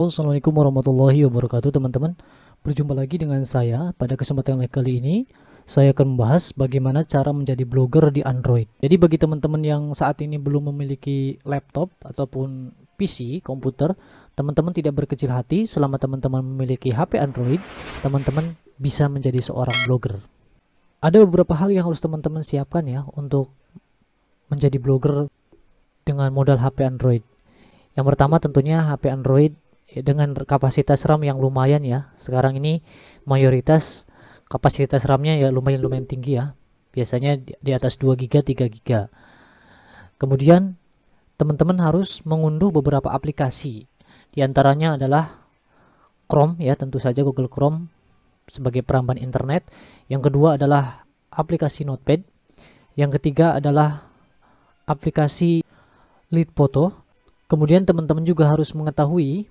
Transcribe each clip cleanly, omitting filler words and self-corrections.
Assalamualaikum warahmatullahi wabarakatuh teman-teman. Berjumpa lagi dengan saya. Pada kesempatan kali ini saya akan membahas bagaimana cara menjadi blogger di Android. Jadi bagi teman-teman yang saat ini belum memiliki laptop ataupun PC, komputer, teman-teman tidak berkecil hati. Selama teman-teman memiliki HP Android, teman-teman bisa menjadi seorang blogger. Ada beberapa hal yang harus teman-teman siapkan ya untuk menjadi blogger dengan modal HP Android. Yang pertama tentunya HP Android dengan kapasitas RAM yang lumayan ya. Sekarang ini mayoritas kapasitas RAM-nya ya lumayan tinggi ya. Biasanya di atas 2 GB, 3 GB. Kemudian teman-teman harus mengunduh beberapa aplikasi. Di antaranya adalah Chrome ya, tentu saja Google Chrome sebagai peramban internet. Yang kedua adalah aplikasi Notepad. Yang ketiga adalah aplikasi Lead Photo. Kemudian teman-teman juga harus mengetahui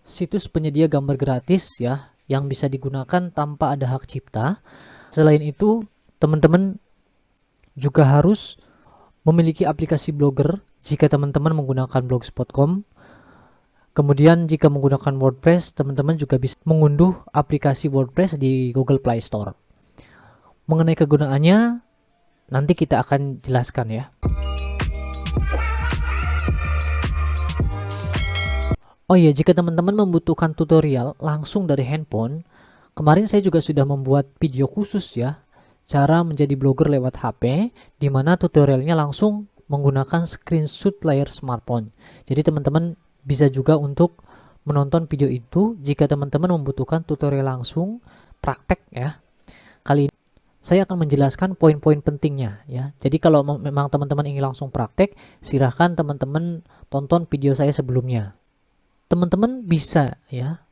situs penyedia gambar gratis ya yang bisa digunakan tanpa ada hak cipta. Selain itu, teman-teman juga harus memiliki aplikasi blogger jika teman-teman menggunakan blogspot.com. Kemudian jika menggunakan WordPress, teman-teman juga bisa mengunduh aplikasi WordPress di Google Play Store. Mengenai kegunaannya, nanti kita akan jelaskan ya. Oh iya, jika teman-teman membutuhkan tutorial langsung dari handphone, kemarin saya juga sudah membuat video khusus ya, cara menjadi blogger lewat HP, di mana tutorialnya langsung menggunakan screenshot layar smartphone. Jadi teman-teman bisa juga untuk menonton video itu jika teman-teman membutuhkan tutorial langsung, praktek ya. Kali ini saya akan menjelaskan poin-poin pentingnya ya. Jadi kalau memang teman-teman ingin langsung praktek, silahkan teman-teman tonton video saya sebelumnya. Teman-teman bisa ya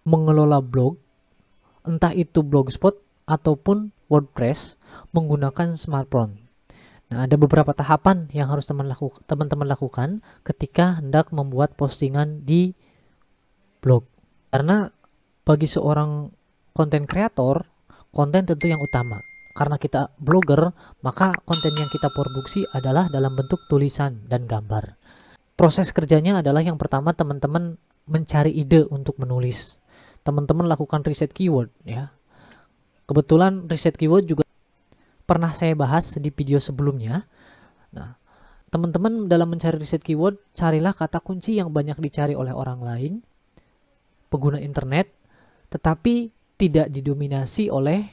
mengelola blog, entah itu Blogspot ataupun WordPress menggunakan smartphone. Nah, ada beberapa tahapan yang harus teman-teman lakukan ketika hendak membuat postingan di blog. Karena bagi seorang konten kreator, konten tentu yang utama. Karena kita blogger, maka konten yang kita produksi adalah dalam bentuk tulisan dan gambar. Proses kerjanya adalah yang pertama teman-teman mencari ide untuk menulis. Teman-teman lakukan riset keyword ya. Kebetulan riset keyword juga pernah saya bahas di video sebelumnya. Nah, teman-teman dalam mencari riset keyword, carilah kata kunci yang banyak dicari oleh orang lain, pengguna internet, tetapi tidak didominasi oleh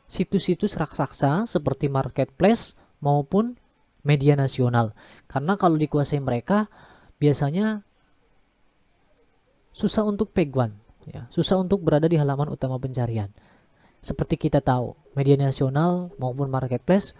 situs-situs raksasa seperti marketplace maupun media nasional. Karena kalau dikuasai mereka, biasanya susah untuk peguan ya, susah untuk berada di halaman utama pencarian. Seperti kita tahu, media nasional maupun marketplace,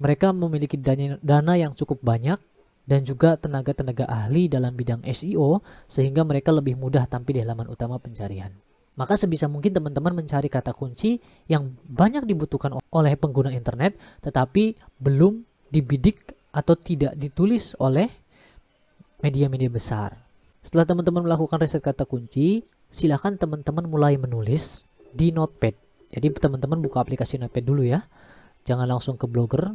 mereka memiliki dana yang cukup banyak dan juga tenaga-tenaga ahli dalam bidang SEO, sehingga mereka lebih mudah tampil di halaman utama pencarian. Maka sebisa mungkin teman-teman mencari kata kunci yang banyak dibutuhkan oleh pengguna internet, tetapi belum dibidik atau tidak ditulis oleh media-media besar. Setelah teman-teman melakukan riset kata kunci, silakan teman-teman mulai menulis di Notepad. Jadi teman-teman buka aplikasi Notepad dulu ya, jangan langsung ke Blogger.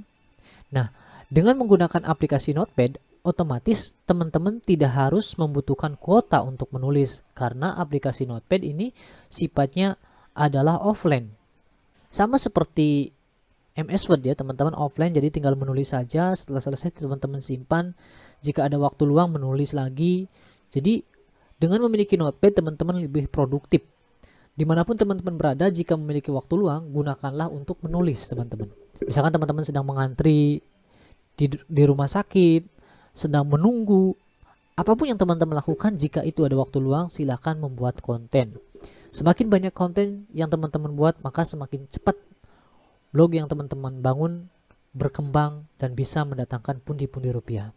Nah, dengan menggunakan aplikasi Notepad, otomatis teman-teman tidak harus membutuhkan kuota untuk menulis, karena aplikasi Notepad ini sifatnya adalah offline. Sama seperti MS Word ya teman-teman, offline, jadi tinggal menulis saja, setelah selesai teman-teman simpan, jika ada waktu luang menulis lagi. Jadi dengan memiliki Notepad teman-teman lebih produktif. Dimanapun teman-teman berada, jika memiliki waktu luang, gunakanlah untuk menulis teman-teman. Misalkan teman-teman sedang mengantri di rumah sakit, sedang menunggu, apapun yang teman-teman lakukan, jika itu ada waktu luang, silakan membuat konten. Semakin banyak konten yang teman-teman buat, maka semakin cepat blog yang teman-teman bangun berkembang dan bisa mendatangkan pundi-pundi rupiah.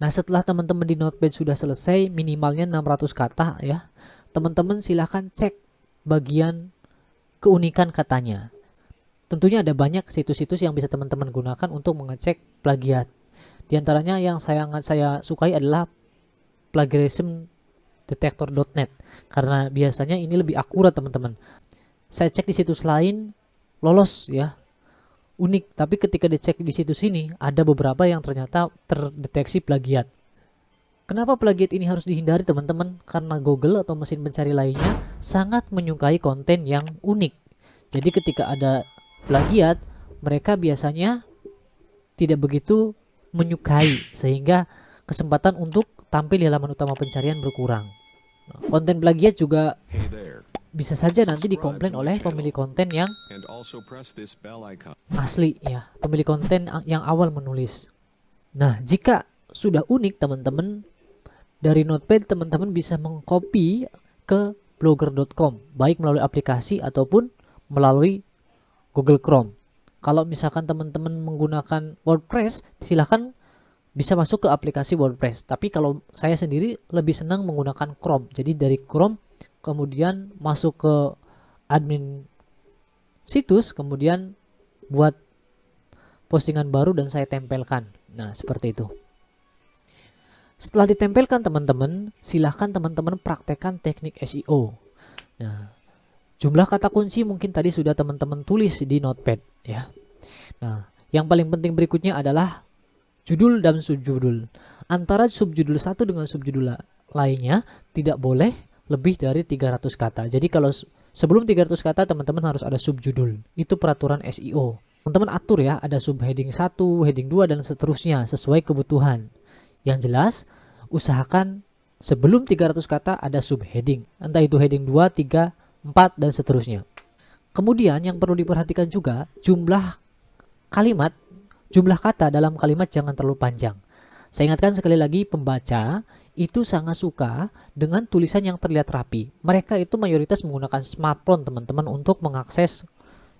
Nah, setelah teman-teman di Notepad sudah selesai, minimalnya 600 kata ya, teman-teman silahkan cek bagian keunikan katanya. Tentunya ada banyak situs-situs yang bisa teman-teman gunakan untuk mengecek plagiat. Di antaranya yang saya sukai adalah plagiarismdetector.net, karena biasanya ini lebih akurat teman-teman. Saya cek di situs lain, lolos ya, unik, tapi ketika dicek di situs ini ada beberapa yang ternyata terdeteksi plagiat. Kenapa plagiat ini harus dihindari teman-teman? Karena Google atau mesin pencari lainnya sangat menyukai konten yang unik. Jadi ketika ada plagiat, mereka biasanya tidak begitu menyukai, sehingga kesempatan untuk tampil di halaman utama pencarian berkurang. Konten plagiat juga bisa saja nanti dikomplain oleh pemilik konten yang asli ya, pemilik konten yang awal menulis. Nah, jika sudah unik teman-teman, dari Notepad teman-teman bisa mengcopy ke blogger.com, baik melalui aplikasi ataupun melalui Google Chrome. Kalau misalkan teman-teman menggunakan WordPress, silahkan bisa masuk ke aplikasi WordPress. Tapi kalau saya sendiri lebih senang menggunakan Chrome. Jadi dari Chrome kemudian masuk ke admin situs, kemudian buat postingan baru dan saya tempelkan. Nah, seperti itu. Setelah ditempelkan teman-teman, silahkan teman-teman praktekkan teknik SEO. Nah, jumlah kata kunci mungkin tadi sudah teman-teman tulis di Notepad ya. Nah, yang paling penting berikutnya adalah judul dan subjudul. Antara subjudul satu dengan subjudul lainnya tidak boleh lebih dari 300 kata. Jadi kalau sebelum 300 kata teman-teman harus ada subjudul. Itu peraturan SEO. Teman-teman atur ya, ada subheading 1, heading 2 dan seterusnya sesuai kebutuhan. Yang jelas, usahakan sebelum 300 kata ada subheading. Entah itu heading 2, 3, 4, dan seterusnya. Kemudian yang perlu diperhatikan juga, jumlah kalimat, jumlah kata dalam kalimat jangan terlalu panjang. Saya ingatkan sekali lagi, pembaca itu sangat suka dengan tulisan yang terlihat rapi. Mereka itu mayoritas menggunakan smartphone teman-teman untuk mengakses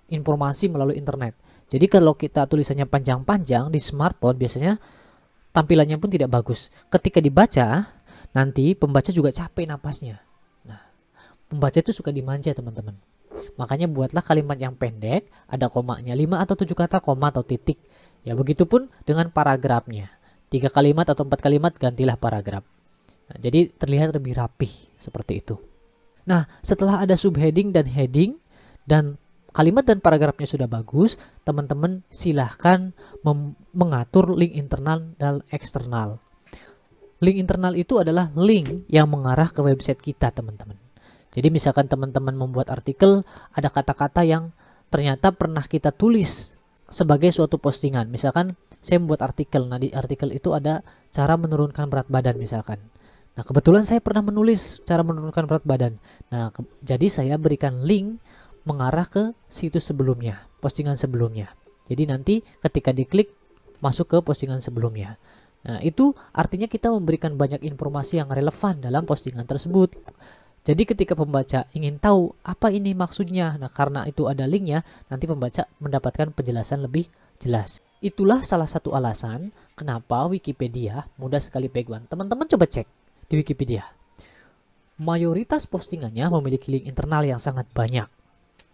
informasi melalui internet. Jadi kalau kita tulisannya panjang-panjang di smartphone, biasanya tampilannya pun tidak bagus. Ketika dibaca, nanti pembaca juga capek napasnya. Nah, pembaca itu suka dimanja teman-teman. Makanya buatlah kalimat yang pendek, ada komanya, 5 atau 7 kata, koma atau titik. Ya, begitupun dengan paragrafnya. 3 kalimat atau 4 kalimat, gantilah paragraf. Nah, jadi terlihat lebih rapih, seperti itu. Nah, setelah ada subheading dan heading, dan kalimat dan paragrafnya sudah bagus, teman-teman silahkan mengatur link internal dan eksternal. Link internal itu adalah link yang mengarah ke website kita teman-teman. Jadi misalkan teman-teman membuat artikel, ada kata-kata yang ternyata pernah kita tulis sebagai suatu postingan. Misalkan saya membuat artikel, nah di artikel itu ada cara menurunkan berat badan misalkan. Nah kebetulan saya pernah menulis cara menurunkan berat badan. Nah jadi saya berikan link mengarah ke situs sebelumnya, postingan sebelumnya. Jadi nanti ketika diklik masuk ke postingan sebelumnya. Nah, itu artinya kita memberikan banyak informasi yang relevan dalam postingan tersebut. Jadi ketika pembaca ingin tahu apa ini maksudnya, nah karena itu ada linknya, nanti pembaca mendapatkan penjelasan lebih jelas. Itulah salah satu alasan kenapa Wikipedia mudah sekali peguan. Teman-teman coba cek di Wikipedia. Mayoritas postingannya memiliki link internal yang sangat banyak.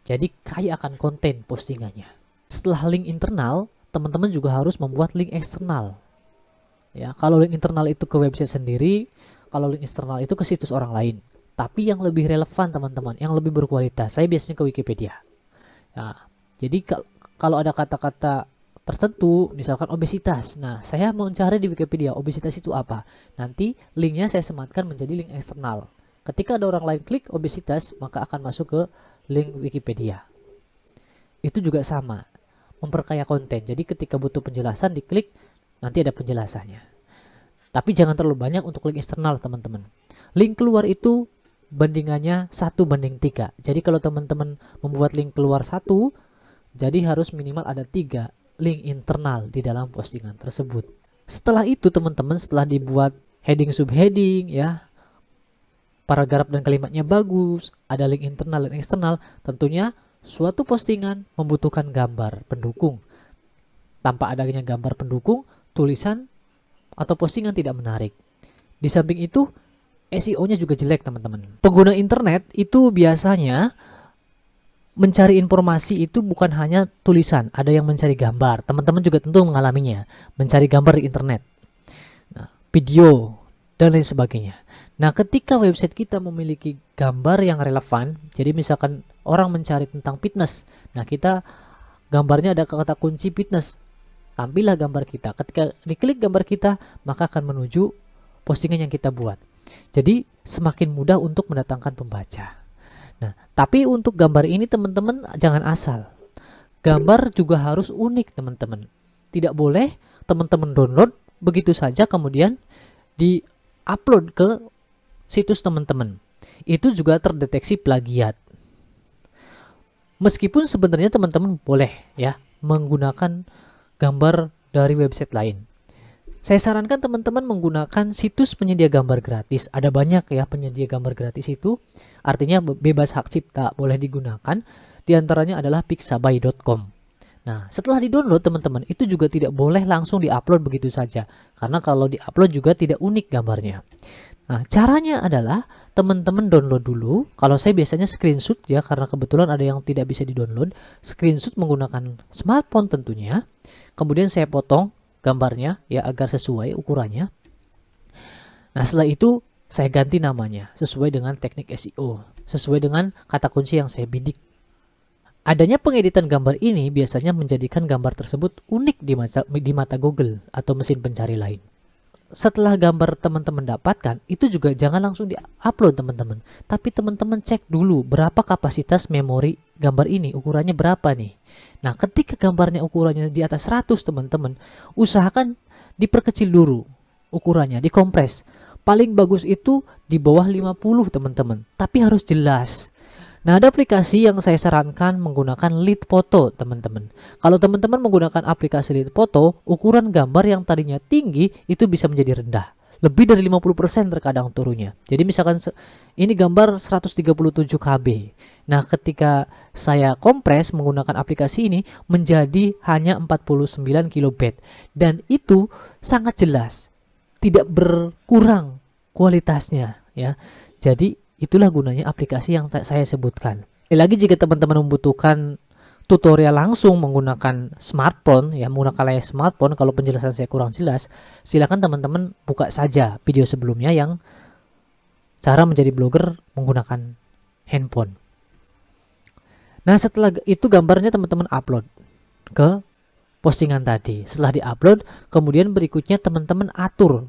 Jadi kaya akan konten postingannya. Setelah link internal, teman-teman juga harus membuat link eksternal. Ya, kalau link internal itu ke website sendiri, kalau link eksternal itu ke situs orang lain. Tapi yang lebih relevan teman-teman, yang lebih berkualitas, saya biasanya ke Wikipedia. Ya, jadi kalau ada kata-kata tertentu, misalkan obesitas, nah saya mau cari di Wikipedia obesitas itu apa. Nanti linknya saya sematkan menjadi link eksternal. Ketika ada orang lain klik obesitas, maka akan masuk ke link Wikipedia. Itu juga sama, memperkaya konten. Jadi ketika butuh penjelasan diklik, nanti ada penjelasannya. Tapi jangan terlalu banyak untuk link eksternal teman-teman. Link keluar itu bandingannya 1:3. Jadi kalau teman-teman membuat link keluar 1, jadi harus minimal ada 3 link internal di dalam postingan tersebut. Setelah itu teman-teman, setelah dibuat heading subheading ya, paragraf dan kalimatnya bagus, ada link internal dan eksternal, tentunya suatu postingan membutuhkan gambar pendukung. Tanpa adanya gambar pendukung, tulisan atau postingan tidak menarik. Di samping itu, SEO-nya juga jelek teman-teman. Pengguna internet itu biasanya mencari informasi itu bukan hanya tulisan, ada yang mencari gambar. Teman-teman juga tentu mengalaminya, mencari gambar di internet, nah, video, dan lain sebagainya. Nah, ketika website kita memiliki gambar yang relevan, jadi misalkan orang mencari tentang fitness, nah kita gambarnya ada kata kunci fitness, tampillah gambar kita. Ketika diklik gambar kita, maka akan menuju postingan yang kita buat. Jadi semakin mudah untuk mendatangkan pembaca. Nah, tapi untuk gambar ini teman-teman jangan asal. Gambar juga harus unik teman-teman. Tidak boleh teman-teman download begitu saja kemudian di-upload ke situs teman-teman. Itu juga terdeteksi plagiat. Meskipun sebenarnya teman-teman boleh ya menggunakan gambar dari website lain. Saya sarankan teman-teman menggunakan situs penyedia gambar gratis. Ada banyak ya penyedia gambar gratis itu. Artinya bebas hak cipta, boleh digunakan. Di antaranya adalah pixabay.com. Nah, setelah di-download teman-teman, itu juga tidak boleh langsung di-upload begitu saja. Karena kalau di-upload juga tidak unik gambarnya. Nah, caranya adalah teman-teman download dulu. Kalau saya biasanya screenshot ya, karena kebetulan ada yang tidak bisa di-download. Screenshot menggunakan smartphone tentunya. Kemudian saya potong gambarnya ya agar sesuai ukurannya. Nah, setelah itu saya ganti namanya sesuai dengan teknik SEO, sesuai dengan kata kunci yang saya bidik. Adanya pengeditan gambar ini biasanya menjadikan gambar tersebut unik di mata Google atau mesin pencari lain. Setelah gambar teman-teman dapatkan, itu juga jangan langsung di-upload teman-teman. Tapi teman-teman cek dulu berapa kapasitas memori gambar ini, ukurannya berapa nih. Nah, ketika gambarnya ukurannya di atas 100 teman-teman, usahakan diperkecil dulu ukurannya, dikompres. Paling bagus itu di bawah 50 teman-teman, tapi harus jelas. Nah, ada aplikasi yang saya sarankan menggunakan lead photo teman-teman. Kalau teman-teman menggunakan aplikasi lead photo, ukuran gambar yang tadinya tinggi itu bisa menjadi rendah. Lebih dari 50% terkadang turunnya. Jadi misalkan ini gambar 137 KB. Nah, ketika saya kompres menggunakan aplikasi ini menjadi hanya 49 kilobyte. Dan itu sangat jelas. Tidak berkurang kualitasnya ya. Jadi itulah gunanya aplikasi yang saya sebutkan. Lagi jika teman-teman membutuhkan tutorial langsung menggunakan smartphone ya, menggunakan layar smartphone, kalau penjelasan saya kurang jelas, silakan teman-teman buka saja video sebelumnya yang cara menjadi blogger menggunakan handphone. Nah, setelah itu gambarnya teman-teman upload ke postingan tadi. Setelah di-upload, kemudian berikutnya teman-teman atur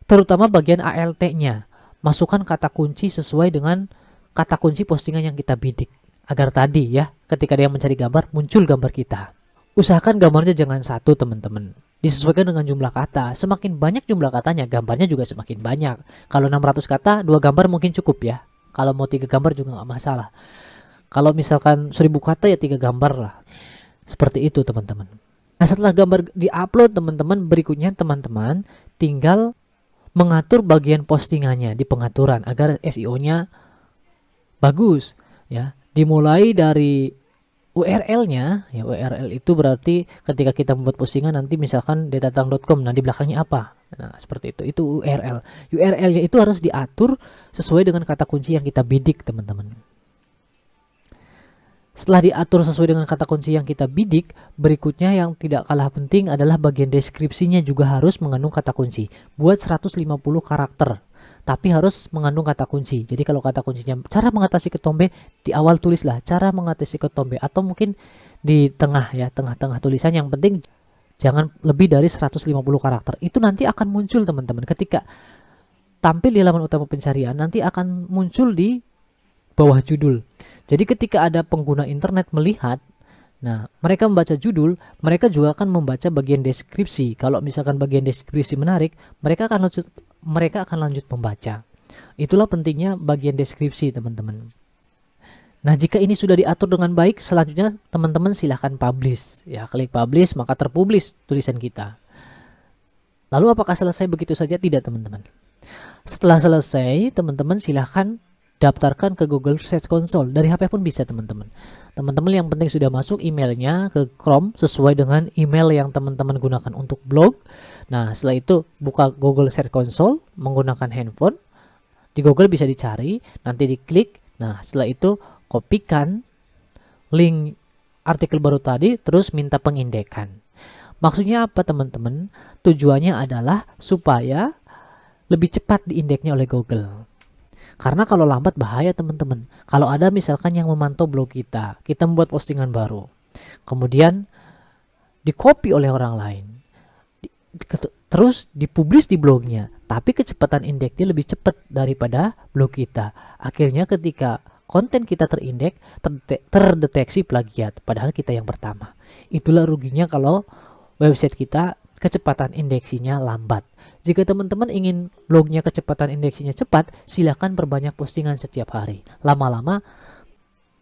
terutama bagian ALT-nya. Masukkan kata kunci sesuai dengan kata kunci postingan yang kita bidik. Agar tadi ya, ketika dia mencari gambar, muncul gambar kita. Usahakan gambarnya jangan satu teman-teman. Disesuaikan dengan jumlah kata. Semakin banyak jumlah katanya, gambarnya juga semakin banyak. Kalau 600 kata, 2 gambar mungkin cukup ya. Kalau mau 3 gambar juga nggak masalah. Kalau misalkan 1000 kata ya 3 gambar lah. Seperti itu teman-teman. Nah, setelah gambar di-upload teman-teman, berikutnya teman-teman tinggal mengatur bagian postingannya di pengaturan agar SEO-nya bagus ya. Dimulai dari URL-nya ya, URL itu berarti ketika kita membuat postingan nanti misalkan detatang.com, nah di belakangnya apa? Nah, seperti itu URL. URL-nya itu harus diatur sesuai dengan kata kunci yang kita bidik, teman-teman. Setelah diatur sesuai dengan kata kunci yang kita bidik, berikutnya yang tidak kalah penting adalah bagian deskripsinya juga harus mengandung kata kunci. Buat 150 karakter, tapi harus mengandung kata kunci. Jadi kalau kata kuncinya cara mengatasi ketombe, di awal tulislah cara mengatasi ketombe, atau mungkin di tengah ya, tengah-tengah tulisan. Yang penting jangan lebih dari 150 karakter. Itu nanti akan muncul teman-teman. Ketika tampil di halaman utama pencarian, nanti akan muncul di bawah judul. Jadi ketika ada pengguna internet melihat, nah mereka membaca judul, mereka juga akan membaca bagian deskripsi. Kalau misalkan bagian deskripsi menarik, mereka akan lanjut membaca. Itulah pentingnya bagian deskripsi, teman-teman. Nah, jika ini sudah diatur dengan baik, selanjutnya teman-teman silahkan publish. Ya, klik publish, maka terpublish tulisan kita. Lalu apakah selesai begitu saja? Tidak, teman-teman. Setelah selesai, teman-teman silahkan daftarkan ke Google Search Console. Dari HP pun bisa, teman-teman. Teman-teman yang penting sudah masuk emailnya ke Chrome sesuai dengan email yang teman-teman gunakan untuk blog. Nah, setelah itu buka Google Search Console menggunakan handphone. Di Google bisa dicari, nanti diklik. Nah, setelah itu kopikan link artikel baru tadi, terus minta pengindekan. Maksudnya apa, teman-teman? Tujuannya adalah supaya lebih cepat diindeknya oleh Google. Karena kalau lambat bahaya, teman-teman. Kalau ada misalkan yang memantau blog kita membuat postingan baru, kemudian di-copy oleh orang lain, terus dipublish di blognya. tapi kecepatan indeksnya lebih cepat daripada blog kita. Akhirnya ketika konten kita terindeks, terdeteksi plagiat, padahal kita yang pertama. Itulah ruginya kalau website kita kecepatan indeksinya lambat. Jika teman-teman ingin blognya kecepatan indeksinya cepat, silahkan perbanyak postingan setiap hari. Lama-lama,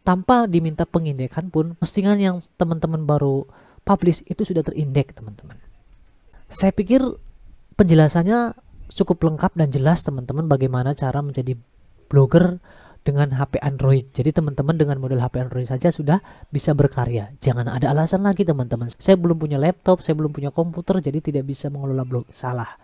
tanpa diminta pengindekan pun, postingan yang teman-teman baru publish itu sudah terindeks, teman-teman. Saya pikir penjelasannya cukup lengkap dan jelas, teman-teman, bagaimana cara menjadi blogger dengan HP Android. Jadi teman-teman dengan model HP Android saja sudah bisa berkarya. Jangan ada alasan lagi, teman-teman. Saya belum punya laptop, saya belum punya komputer, jadi tidak bisa mengelola blog. Salah.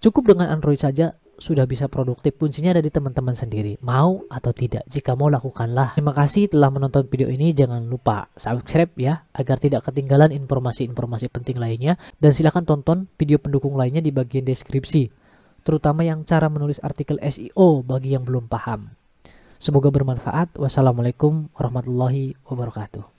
Cukup dengan Android saja sudah bisa produktif. Kuncinya ada di teman-teman sendiri. Mau atau tidak. Jika mau, lakukanlah. Terima kasih telah menonton video ini. Jangan lupa subscribe ya, agar tidak ketinggalan informasi-informasi penting lainnya. Dan silahkan tonton video pendukung lainnya di bagian deskripsi, terutama yang cara menulis artikel SEO bagi yang belum paham. Semoga bermanfaat. Wassalamualaikum warahmatullahi wabarakatuh.